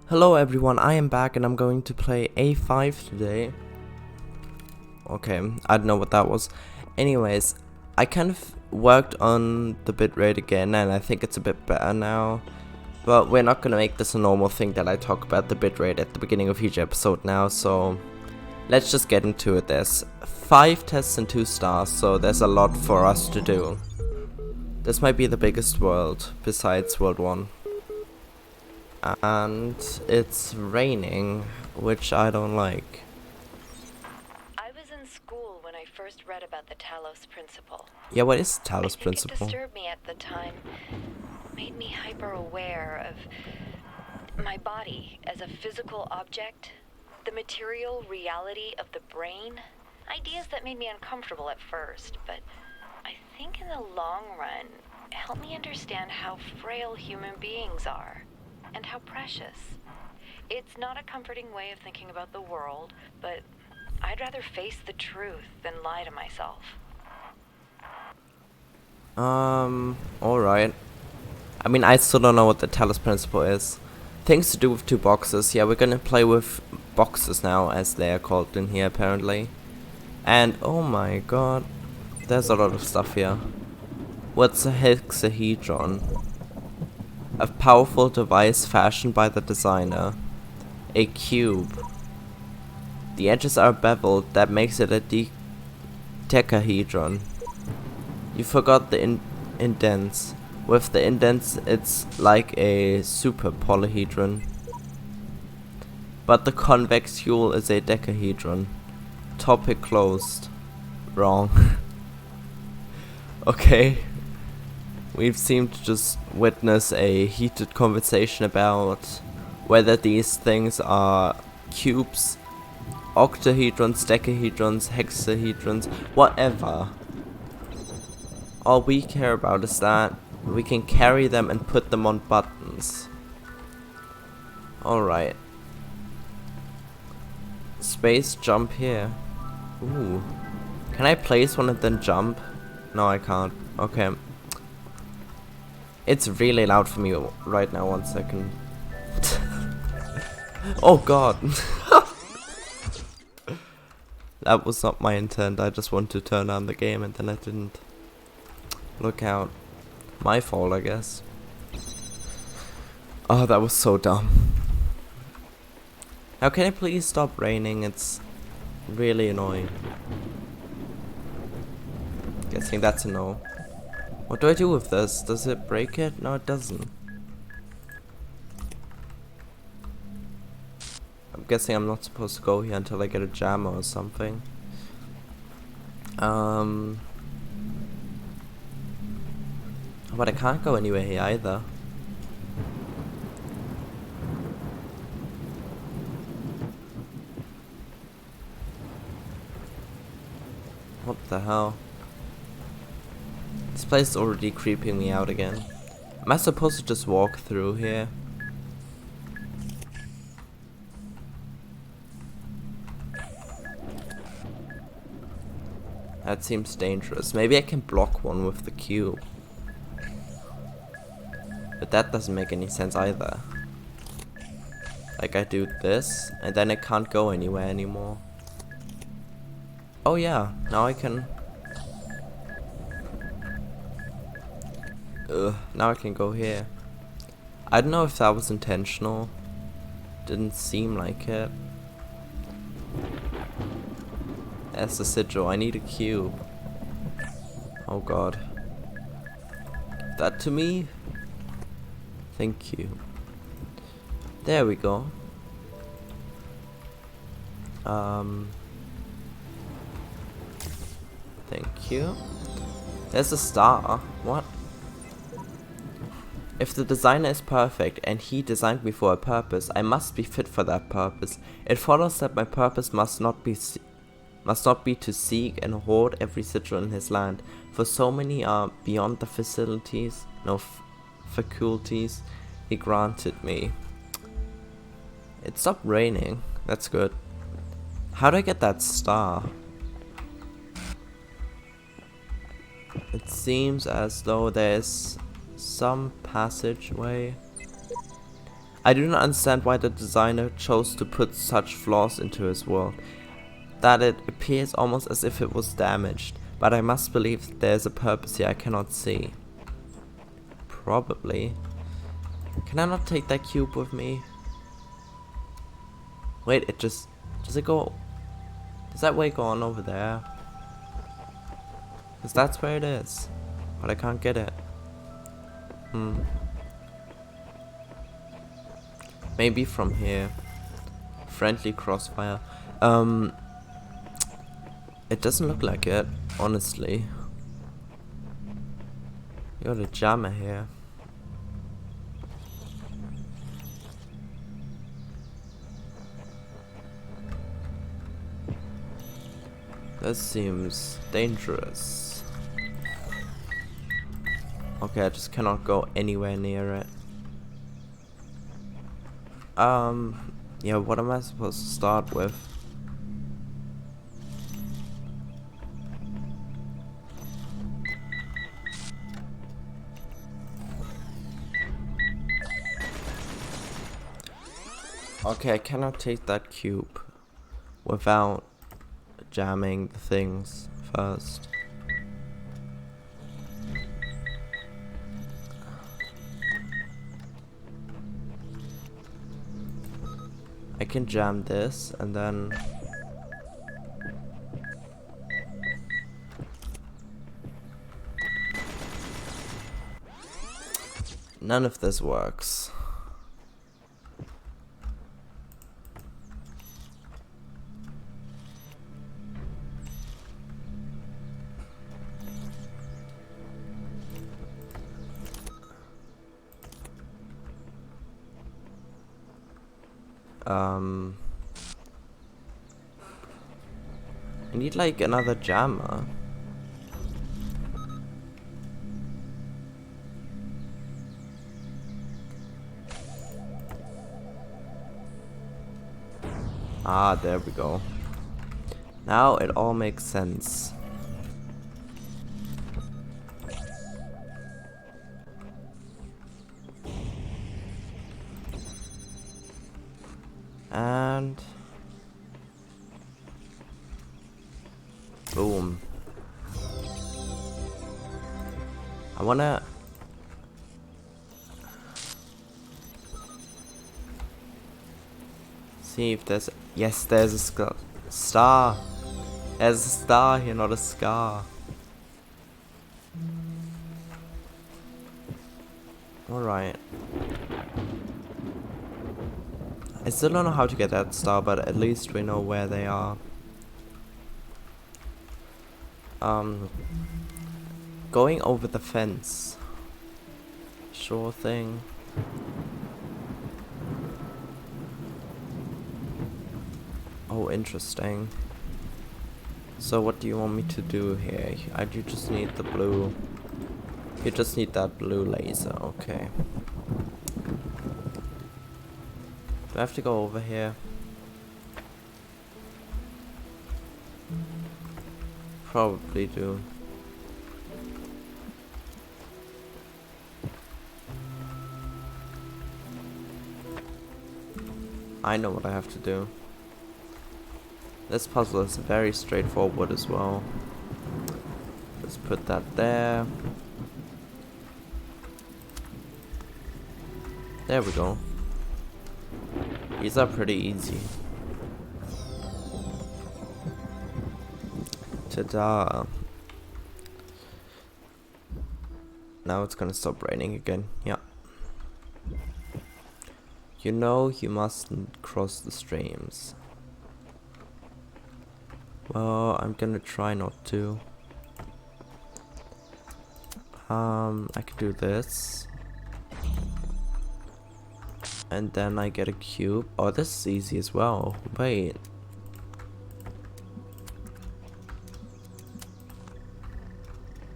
Hello everyone, I am back and I'm going to play A5 today. Okay, I don't know what that was. Anyways, I kind of worked on the bitrate again and I think it's a bit better now. But we're not gonna make this a normal thing that I talk about the bitrate at the beginning of each episode now, so let's just get into it. There's 5 tests and 2 stars, so there's a lot for us to do. This might be the biggest world besides World 1. And it's raining, which I don't like. I was in school when I first read about the TALOS principle. Yeah, what is I TALOS think principle? it disturbed me at the time. Made me hyper aware of my body as a physical object, the material reality of the brain. Ideas that made me uncomfortable at first, but I think in the long run helped me understand how frail human beings are and how precious. It's not a comforting way of thinking about the world, but I'd rather face the truth than lie to myself. Alright. I mean, I still don't know what the TALOS principle is. Things to do with 2 boxes. Yeah, we're gonna play with boxes now, as they are called in here, apparently. And, oh my god, there's a lot of stuff here. What's a hexahedron? A powerful device fashioned by the designer. A cube. The edges are beveled, that makes it a decahedron. You forgot the indents. With the indents, it's like a super polyhedron. But the convex hull is a decahedron. Topic closed. Wrong. Okay. We've seemed to just witness a heated conversation about whether these things are cubes, octahedrons, decahedrons, hexahedrons, whatever. All we care about is that we can carry them and put them on buttons. Alright. Space jump here. Ooh. Can I place one and then jump? No, I can't. Okay. It's really loud for me right now, 1 second. Oh god. That was not my intent, I just wanted to turn on the game and then I didn't. Look out. My fault, I guess. Oh, that was so dumb. Now can it please stop raining? It's really annoying. Guessing that's a no. What do I do with this? Does it break it? No, it doesn't. I'm guessing I'm not supposed to go here until I get a jammer or something. But I can't go anywhere here either. What the hell? This place is already creeping me out again. Am I supposed to just walk through here? That seems dangerous. Maybe I can block one with the cube. But that doesn't make any sense either. Like I do this, and then I can't go anywhere anymore. Oh yeah, now I can... now I can go here. I don't know if that was intentional. Didn't seem like it. That's the sigil. I need a cube. Oh god. That to me? Thank you. There we go. Thank you. There's a star. What? If the designer is perfect and he designed me for a purpose, I must be fit for that purpose. It follows that my purpose must not be to seek and hoard every sigil in his land, for so many are beyond the facilities, faculties he granted me. It stopped raining. That's good. How do I get that star? It seems as though there's some passageway. I do not understand why the designer chose to put such flaws into his world, that it appears almost as if it was damaged, but I must believe there is a purpose here I cannot see. Probably. Can I not take that cube with me? Wait, does it go, does that way go on over there? Because that's where it is, but I can't get it. Maybe from here. Friendly crossfire. It doesn't look like it, honestly. You got a jammer here. This seems dangerous. Okay, I just cannot go anywhere near it. Yeah, what am I supposed to start with? Okay, I cannot take that cube without jamming the things first. I can jam this and then none of this works. I need like another jammer. Ah, there we go. Now it all makes sense. And boom. I wanna see if there's, yes, there's a star. There's a star here, not a scar. Alright. I still don't know how to get that star, but at least we know where they are. Going over the fence. Sure thing. Oh, interesting. So what do you want me to do here? I do just need the blue. You just need that blue laser, okay. Do I have to go over here? Probably do. I know what I have to do. This puzzle is very straightforward as well. Let's put that there. There we go. These are pretty easy. Ta-da. Now it's gonna stop raining again. Yeah. You know you mustn't cross the streams. Well, I'm gonna try not to. I can do this. And then I get a cube. Oh, this is easy as well. Wait.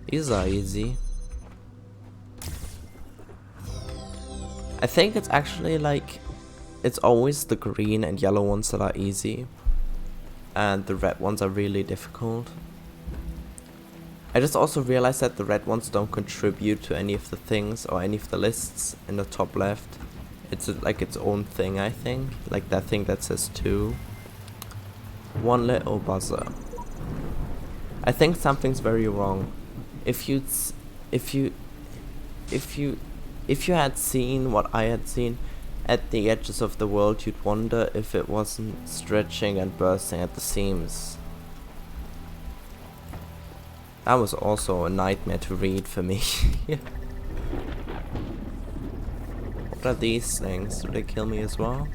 These are easy. I think it's actually like, it's always the green and yellow ones that are easy. And the red ones are really difficult. I just also realized that the red ones don't contribute to any of the things or any of the lists in the top left. It's like its own thing, I think. Like that thing that says 2. One little buzzer. I think something's very wrong. If you had seen what I had seen at the edges of the world, you'd wonder if it wasn't stretching and bursting at the seams. That was also a nightmare to read for me. What are these things? Do they kill me as well?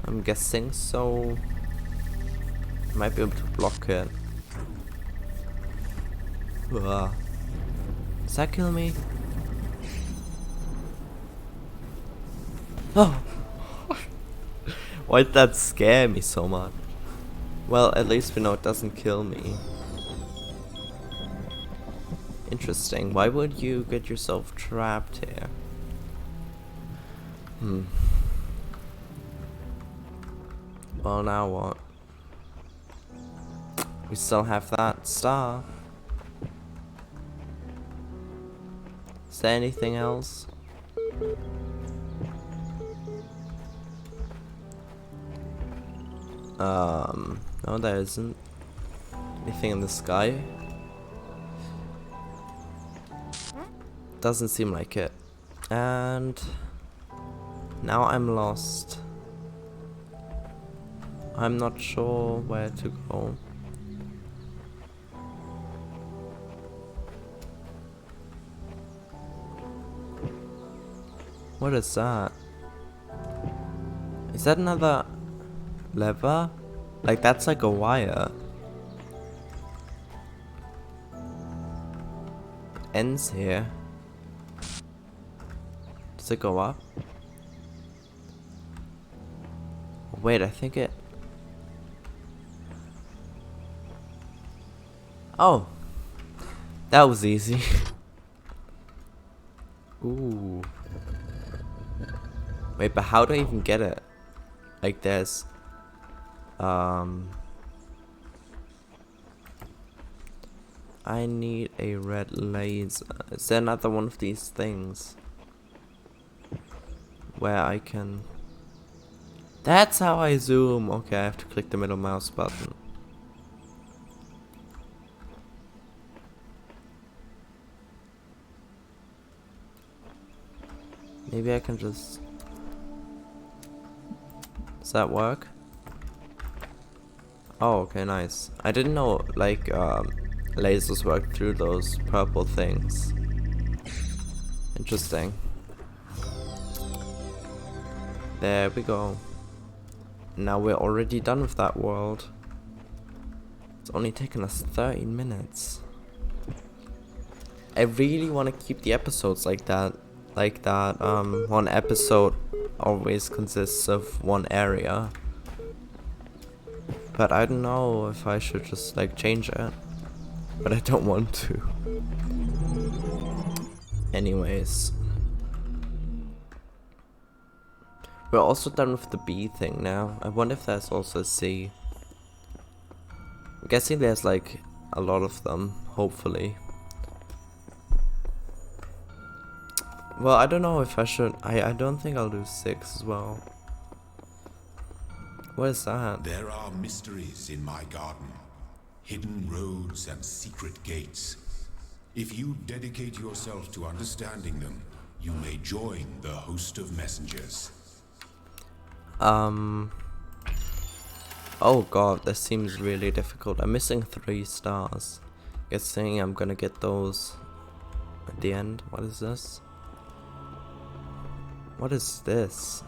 I'm guessing so. I might be able to block it. Ugh. Does that kill me? Oh! Why did that scare me so much? Well, at least we know it doesn't kill me. Interesting. Why would you get yourself trapped here? Well, now what? We still have that star. Is there anything else? No, there isn't. Anything in the sky? Doesn't seem like it. And now I'm lost. I'm not sure where to go. What is that? Is that another lever? Like that's like a wire. Ends here. Does it go up? Wait, I think it... Oh! That was easy. Ooh. Wait, but how do I even get it? Like there's... I need a red laser. Is there another one of these things? Where I can... That's how I zoom! Okay, I have to click the middle mouse button. Maybe I can just... Does that work? Oh, okay, nice. I didn't know, like, lasers work through those purple things. Interesting. There we go. Now we're already done with that world. It's only taken us 13 minutes. I really want to keep the episodes like that. One episode always consists of one area. But I don't know if I should just like change it. But I don't want to. Anyways. We're also done with the B thing now. I wonder if there's also a C. I'm guessing there's like a lot of them, hopefully. Well, I don't know if I should. I don't think I'll do 6 as well. What is that? There are mysteries in my garden, hidden roads and secret gates. If you dedicate yourself to understanding them, you may join the host of messengers. Oh god, this seems really difficult. I'm missing 3 stars. Guessing I'm gonna get those at the end. What is this? What is this?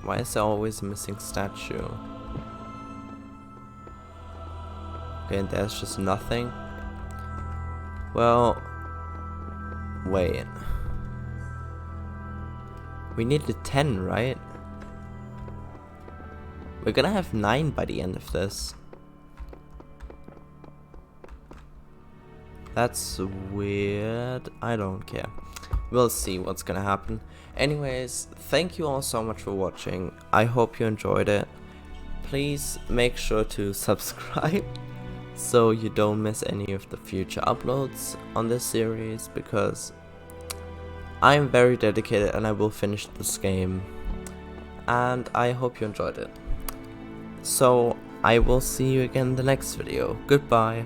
Why is there always a missing statue? Okay, and there's just nothing. Well, wait. We needed 10, right? We're gonna have 9 by the end of this. That's weird. I don't care. We'll see what's gonna happen. Anyways, thank you all so much for watching. I hope you enjoyed it. Please make sure to subscribe so you don't miss any of the future uploads on this series, because I am very dedicated and I will finish this game, and I hope you enjoyed it. So I will see you again in the next video. Goodbye.